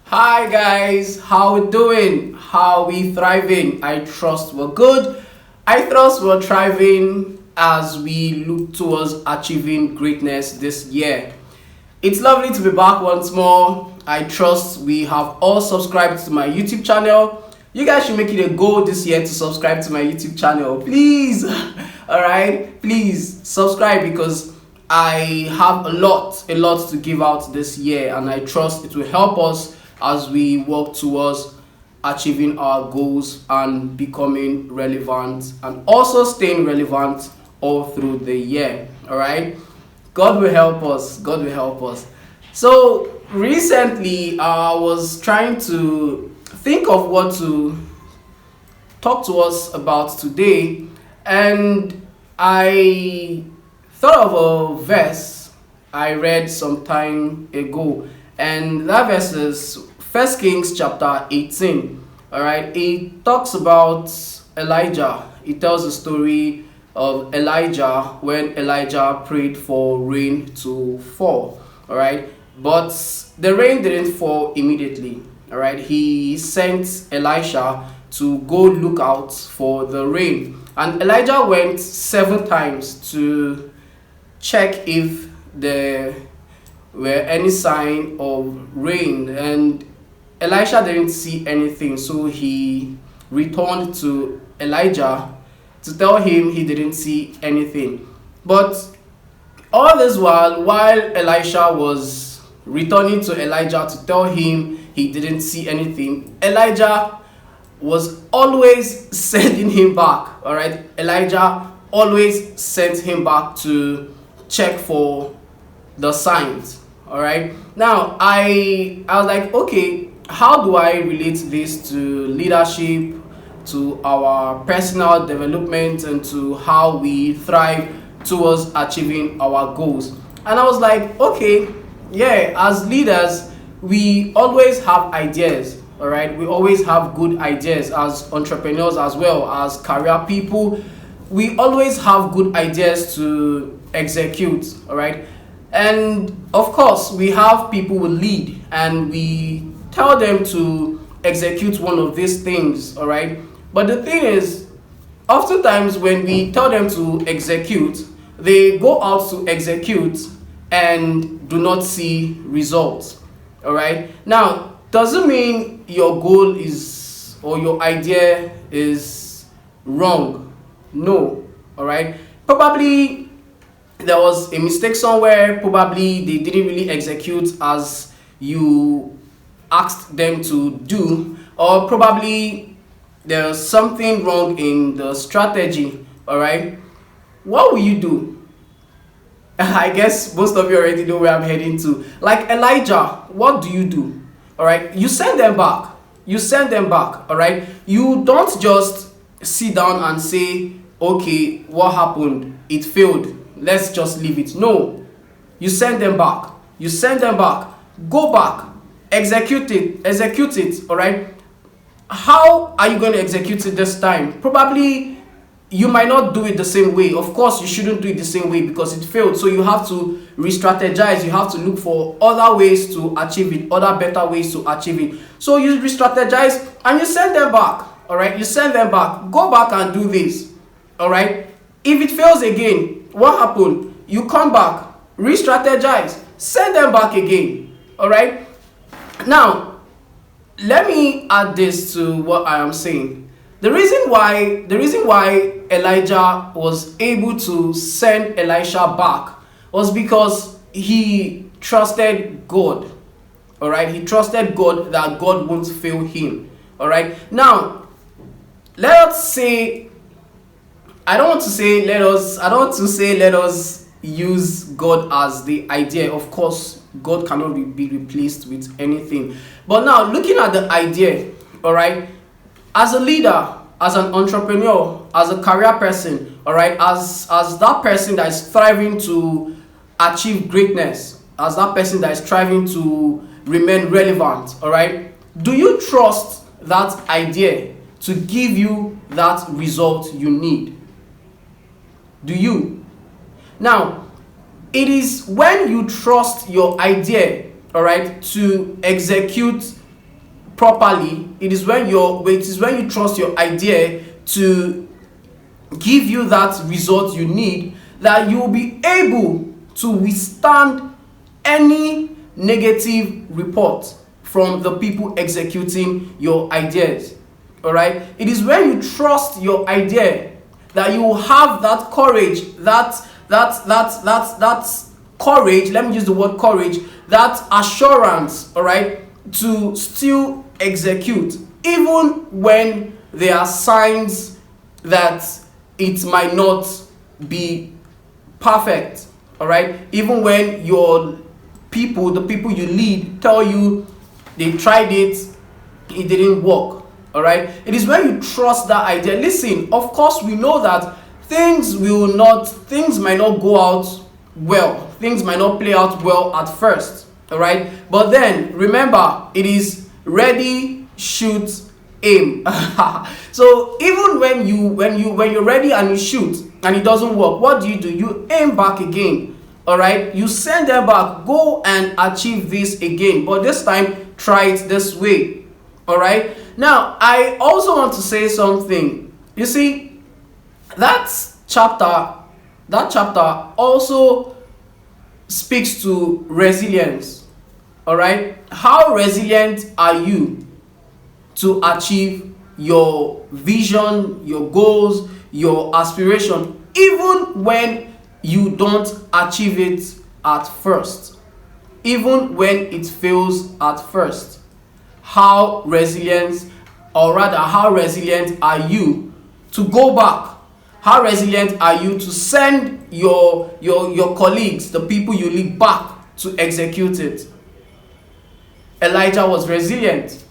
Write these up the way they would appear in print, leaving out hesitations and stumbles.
Hi guys, how we doing? How we thriving? I trust we're good. I trust we're thriving as we look towards achieving greatness this year. It's lovely to be back once more. I trust we have all subscribed to my YouTube channel. You guys should make it a goal this year to subscribe to my YouTube channel, please. All right, please subscribe because I have a lot to give out this year, and I trust it will help us as we work towards achieving our goals and becoming relevant and also staying relevant all through the year. All right, God will help us. God will help us. So recently I was trying to think of what to talk to us about today, and I thought of a verse I read some time ago, and that verse is 1 Kings chapter 18. All right, it talks about Elijah. It tells the story of Elijah when Elijah prayed for rain to fall. All right, but the rain didn't fall immediately. All right, he sent Elisha to go look out for the rain, and Elijah went 7 times to check if there were any sign of rain, and Elisha didn't see anything. So he returned to Elijah to tell him he didn't see anything. But all this while Elisha was returning to Elijah to tell him he didn't see anything, Elijah was always sending him back. All right, Elijah always sent him back to check for the signs. All right, now I was like, okay, how do I relate this to leadership, to our personal development, and to how we thrive towards achieving our goals? And I was like, okay, yeah, as leaders we always have ideas. All right, we always have good ideas. As entrepreneurs as well as career people, we always have good ideas to execute. All right, and of course we have people we lead and we tell them to execute one of these things. All right, but the thing is, oftentimes when we tell them to execute, they go out to execute and do not see results. All right, now doesn't mean your goal is or your idea is wrong. No. All right, probably there was a mistake somewhere. Probably they didn't really execute as you asked them to do, or probably there's something wrong in the strategy. All right, what will you do? I guess most of you already know where I'm heading to. Like Elijah, what do you do? All right, you send them back. You send them back. All right, you don't just sit down and say, okay, what happened? It failed. Let's just leave it. No, you send them back. You send them back. Go back. Execute it. Execute it. All right. How are you going to execute it this time? Probably you might not do it the same way. Of course, you shouldn't do it the same way because it failed. So you have to re-strategize. You have to look for other ways to achieve it, other better ways to achieve it. So you re-strategize and you send them back. All right, you send them back. Go back and do this. All right. If it fails again, what happened? You come back, re-strategize, send them back again. All right. Now, let me add this to what I am saying. The reason why Elijah was able to send Elisha back was because he trusted God. All right, he trusted God that God won't fail him. All right. Now, let us say, I don't want to say let us use God as the idea. Of course, God cannot be replaced with anything. But now, looking at the idea, all right, as a leader, as an entrepreneur, as a career person, all right, as that person that is striving to achieve greatness, as that person that is striving to remain relevant, all right, do you trust that idea to give you that result you need? Do you? Now, It is when you trust your idea, all right, to execute properly. It is when you trust your idea to give you that result you need, that you will be able to withstand any negative report from the people executing your ideas. All right, it is when you trust your idea that you will have that courage, that courage, let me use the word courage, that assurance, all right, to still execute even when there are signs that it might not be perfect. All right, even when your people, the people you lead, tell you they tried it, it didn't work. All right, it is when you trust that idea. Listen, of course we know that things might not go out well, things might not play out well at first. All right, but then remember, it is ready, shoot, aim. So even when you're ready and you shoot and it doesn't work, what do? You aim back again. All right, you send them back, go and achieve this again, but this time try it this way. All right, now I also want to say something. You see, that chapter also speaks to resilience. All right, how resilient are you to achieve your vision, your goals, your aspiration, even when you don't achieve it at first, even when it fails at first? How resilient are you to go back? How resilient are you to send your colleagues, the people you lead, back to execute it? Elijah was resilient.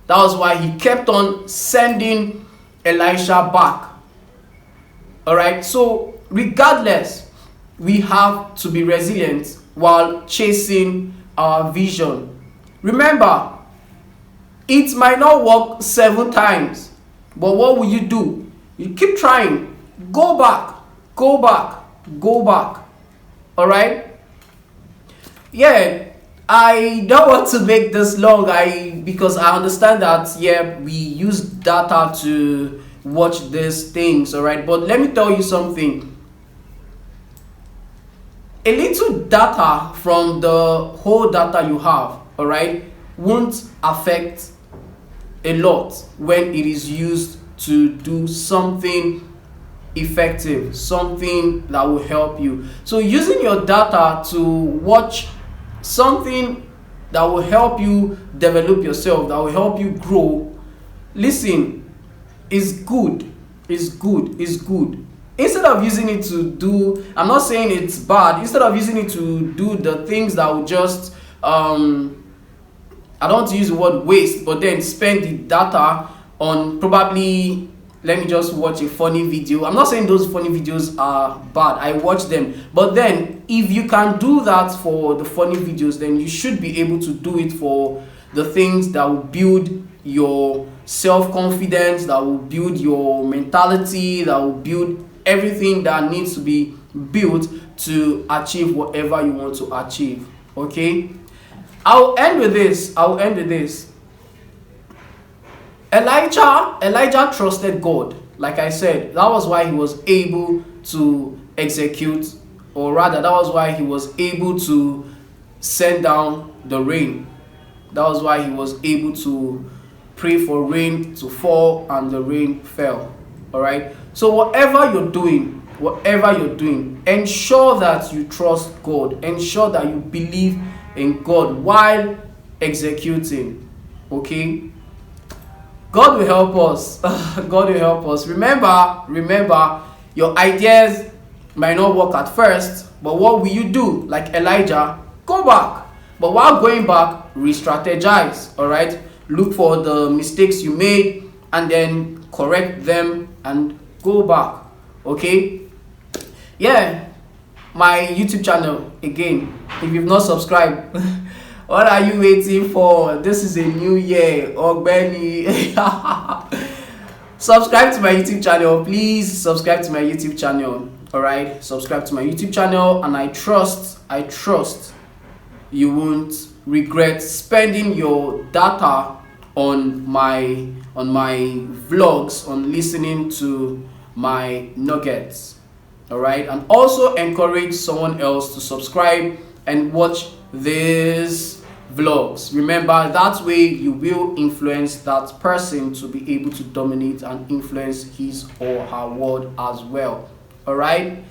That was why he kept on sending Elisha back. All right, so regardless, we have to be resilient while chasing our vision. Remember, it might not work 7 times, but what will you do? You keep trying. Go back. All right? Yeah, I don't want to make this long, because I understand that we use data to watch these things, all right? But let me tell you something. A little data from the whole data you have, all right, won't affect a lot when it is used to do something effective, something that will help you. So using your data to watch something that will help you develop yourself, that will help you grow, listen, is good. Instead of using it to do, I'm not saying it's bad, instead of using it to do the things that will just I don't want to use the word waste, but then spend the data on probably, let me just watch a funny video. I'm not saying those funny videos are bad, I watch them, but then if you can do that for the funny videos, then you should be able to do it for the things that will build your self-confidence, that will build your mentality, that will build everything that needs to be built to achieve whatever you want to achieve. Okay, I'll end with this. Elijah trusted God. Like I said, that was why he was able to execute, or rather, that was why he was able to send down the rain. That was why he was able to pray for rain to fall, and the rain fell. All right. So whatever you're doing, ensure that you trust God. Ensure that you believe in God while executing. Okay. God will help us. God will help us. Remember, your ideas might not work at first, but what will you do? Like Elijah, go back. But while going back, re-strategize. All right. Look for the mistakes you made and then correct them and go back. Okay. Yeah. My YouTube channel, again, if you've not subscribed, what are you waiting for? This is a new year. Ogbeni. Subscribe to my YouTube channel. Please subscribe to my YouTube channel. All right, subscribe to my YouTube channel, and I trust you won't regret spending your data on my vlogs, on listening to my nuggets. All right, and also encourage someone else to subscribe and watch these vlogs. Remember, that way you will influence that person to be able to dominate and influence his or her world as well. All right,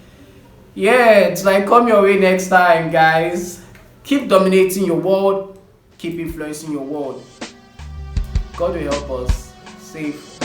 yeah, it's like come your way next time, guys. Keep dominating your world, keep influencing your world. God will help us. Safe.